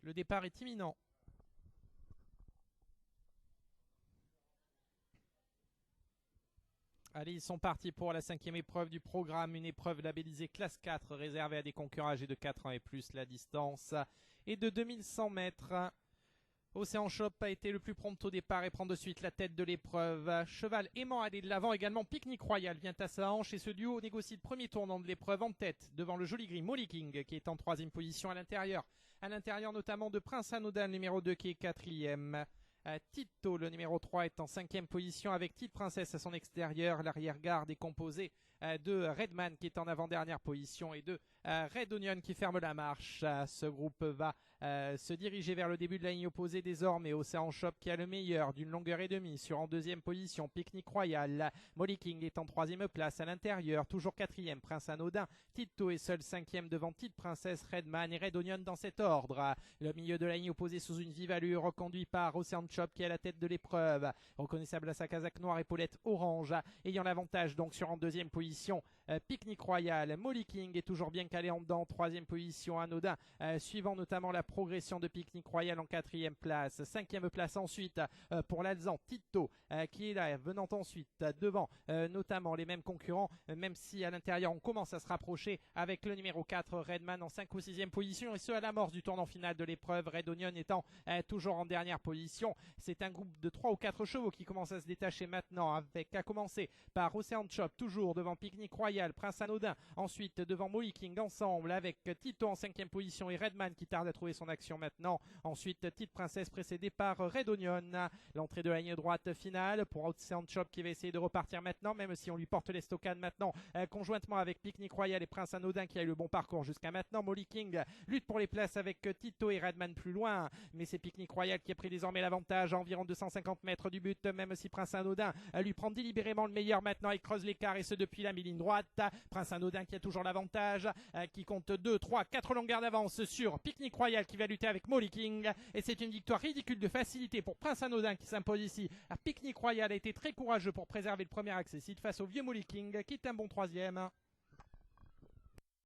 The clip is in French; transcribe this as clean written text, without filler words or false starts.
Le départ est imminent. Allez, ils sont partis pour la 5e épreuve du programme, une épreuve labellisée classe 4, réservée à des concurrents âgés de 4 ans et plus. La distance est de 2100 mètres. Océan Shop a été le plus prompt au départ et prend de suite la tête de l'épreuve. Cheval aimant aller de l'avant également. Pique-Nique Royal vient à sa hanche et ce duo négocie le premier tournant de l'épreuve en tête devant le joli gris Molly King qui est en 3e position à l'intérieur. À l'intérieur notamment de Prince Anoda, numéro 2 qui est 4e. Tito, le numéro 3, est en 5e position avec Petite Princesse à son extérieur. L'arrière-garde est composée de Redman qui est en avant-dernière position et de Red Onion qui ferme la marche. Ce groupe va se diriger vers le début de la ligne opposée désormais. Océan Shop qui a le meilleur d'une longueur et demie sur en 2e position. Pique-Nique Royal. Molly King est en 3e place à l'intérieur. Toujours 4e. Prince Anodin. Tito est seul 5e devant Petite Princesse, Redman et Red Onion dans cet ordre. Le milieu de la ligne opposée sous une vive allure reconduit par Océan Shop qui est à la tête de l'épreuve. Reconnaissable à sa casaque noire, épaulette orange. Ayant l'avantage donc sur en 2e position. Pique-Nique Royal. Molly King est toujours bien calé en dedans. 3e position Anodin. Suivant notamment la progression de Pique-Nique Royal en 4e place. 5e place ensuite pour l'Alzan Tito qui est là, venant ensuite devant notamment les mêmes concurrents, même si à l'intérieur on commence à se rapprocher avec le numéro 4 Redman en 5 ou 6e position et ce à l'amorce du tournant final de l'épreuve. Red Onion étant toujours en dernière position. C'est un groupe de 3 ou 4 chevaux qui commence à se détacher maintenant avec à commencer par Océan Shop toujours devant Pique-Nique Royal, Prince Anodin, ensuite devant Molly King ensemble avec Tito en 5e position et Redman qui tarde à trouver son action maintenant. Ensuite Petite Princesse précédée par Red Onion. L'entrée de la ligne droite finale pour Océan Shop qui va essayer de repartir maintenant même si on lui porte l'estocade maintenant conjointement avec Pique-Nique Royal et Prince Anodin qui a eu le bon parcours jusqu'à maintenant. Molly King lutte pour les places avec Tito et Redman plus loin mais c'est Pique-Nique Royal qui a pris désormais l'avantage à environ 250 mètres du but même si Prince Anodin lui prend délibérément le meilleur maintenant et creuse l'écart et ce depuis la mi-ligne droite. Prince Anodin qui a toujours l'avantage qui compte 2, 3, 4 longueurs d'avance sur Pique-Nique Royal qui va lutter avec Molly King et c'est une victoire ridicule de facilité pour Prince Anodin qui s'impose ici. Pique-Nique Royal a été très courageux pour préserver le premier accès face au vieux Molly King qui est un bon 3e.